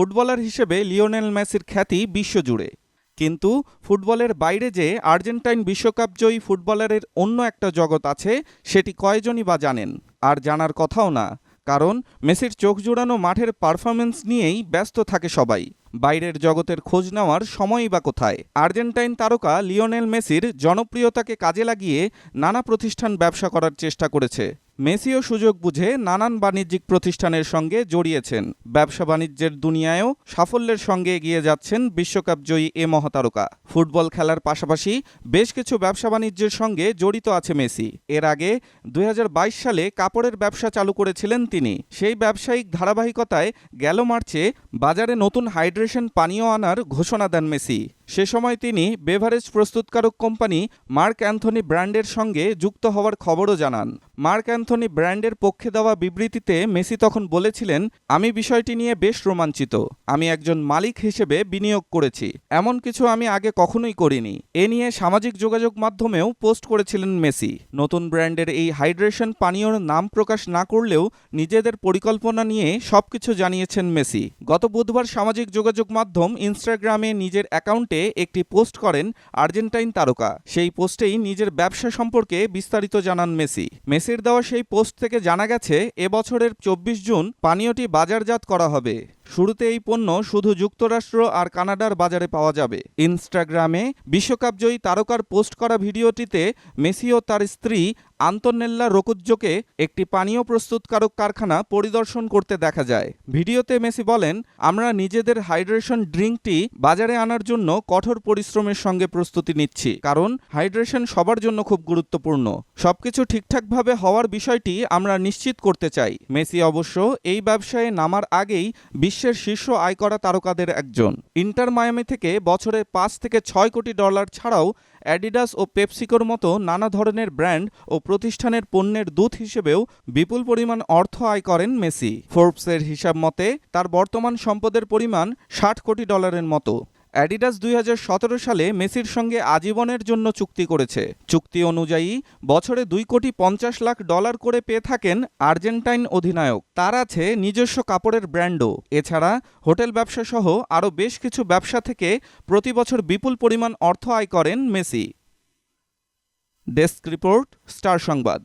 Footballer হিসেবে Lionel মেসির খ্যাতি বিশ্বজুড়ে। কিন্তু ফুটবলের বাইরে যে আর্জেন্টাইন বিশ্বকাপজয়ী ফুটবলারের অন্য একটা জগৎ আছে, সেটি কয়জনই বা জানেন? আর জানার কথাও না, কারণ মেসির চোখ জুড়ানো মাঠের পারফরম্যান্স নিয়েই ব্যস্ত থাকে সবাই। বাইরের জগতের খোঁজ নেওয়ার সময়ই বা কোথায়? আর্জেন্টাইন তারকা লিওনেল মেসির জনপ্রিয়তাকে কাজে লাগিয়ে নানা প্রতিষ্ঠান ব্যবসা করার চেষ্টা করেছে। মেসিও সুযোগ বুঝে নানান বাণিজ্যিক প্রতিষ্ঠানের সঙ্গে জড়িয়েছেন। ব্যবসা বাণিজ্যের দুনিয়ায়ও সাফল্যের সঙ্গে এগিয়ে যাচ্ছেন বিশ্বকাপজয়ী এ মহাতারকা। ফুটবল খেলার পাশাপাশি বেশ কিছু ব্যবসা বাণিজ্যের সঙ্গে জড়িত আছে মেসি। এর আগে ২০২২ সালে কাপড়ের ব্যবসা চালু করেছিলেন তিনি। সেই ব্যবসায়িক ধারাবাহিকতায় গেল মার্চে বাজারে নতুন হাইড্রেশন পানীয় আনার ঘোষণা দেন মেসি। সে সময় তিনি বেভারেজ প্রস্তুতকারক কোম্পানি মার্ক অ্যান্থনি ব্র্যান্ডের সঙ্গে যুক্ত হওয়ার খবরও জানান। মার্ক অ্যান্থনি ব্র্যান্ডের পক্ষে দেওয়া বিবৃতিতে মেসি তখন বলেছিলেন, আমি বিষয়টি নিয়ে বেশ রোমাঞ্চিত। আমি একজন মালিক হিসেবে বিনিয়োগ করেছি, এমন কিছু আমি আগে কখনোই করিনি। এ নিয়ে সামাজিক যোগাযোগ মাধ্যমেও পোস্ট করেছিলেন মেসি। নতুন ব্র্যান্ডের এই হাইড্রেশন পানীয়র নাম প্রকাশ না করলেও নিজেদের পরিকল্পনা নিয়ে সবকিছু জানিয়েছেন মেসি। গত বুধবার সামাজিক যোগাযোগ মাধ্যম ইনস্টাগ্রামে নিজের অ্যাকাউন্টে একটি পোস্ট করেন আর্জেন্টাইন তারকা। সেই পোস্টেই নিজের ব্যবসা সম্পর্কে বিস্তারিত জানান মেসি। মেসির দেওয়া সেই পোস্ট থেকে জানা গেছে, এবছরের ২৪ জুন পানীয়টি বাজারজাত করা হবে। শুরুতে এই পণ্য শুধু যুক্তরাষ্ট্র আর কানাডার বাজারে পাওয়া যাবে। ইনস্টাগ্রামে বিশ্বকাপজয়ী তারকার পোস্ট করা ভিডিওটিতে মেসি ও তার স্ত্রী আন্তোনেল্লা রোকুজ্জোকে একটি পানীয় প্রস্তুতকারক কারখানা পরিদর্শন করতে দেখা যায়। ভিডিওতে মেসি বলেন, আমরা নিজেদের হাইড্রেশন ড্রিঙ্কটি বাজারে আনার জন্য কঠোর পরিশ্রমের সঙ্গে প্রস্তুতি নিচ্ছি, কারণ হাইড্রেশন সবার জন্য খুব গুরুত্বপূর্ণ। সবকিছু ঠিকঠাকভাবে হওয়ার বিষয়টি আমরা নিশ্চিত করতে চাই। মেসি অবশ্য এই ব্যবসায় নামার আগেই বিশ্বের শীর্ষ আয় করা তারকাদের একজন। ইন্টার মায়ামি থেকে বছরে ৫ থেকে ৬ কোটি ডলার ছাড়াও অ্যাডিডাস ও পেপসিকোর মতো নানা ধরনের ব্র্যান্ড ও প্রতিষ্ঠানের পণ্যের দূত হিসেবেও বিপুল পরিমাণ অর্থ আয় করেন মেসি। ফোর্বসের হিসাব মতে তার বর্তমান সম্পদের পরিমাণ ৬০ কোটি ডলারের মতো। অ্যাডিডাস ২০১৭ সালে মেসির সঙ্গে আজীবনের জন্য চুক্তি করেছে। চুক্তি অনুযায়ী বছরে ২,৫০,০০,০০০ করে পেয়ে থাকেন আর্জেন্টাইন অধিনায়ক। তার আছে নিজস্ব কাপড়ের ব্র্যান্ডও। এছাড়া হোটেল ব্যবসা সহ আরও বেশ কিছু ব্যবসা থেকে প্রতি বছর বিপুল পরিমাণ অর্থ আয় করেন মেসি। ডেস্ক রিপোর্ট, স্টার সংবাদ।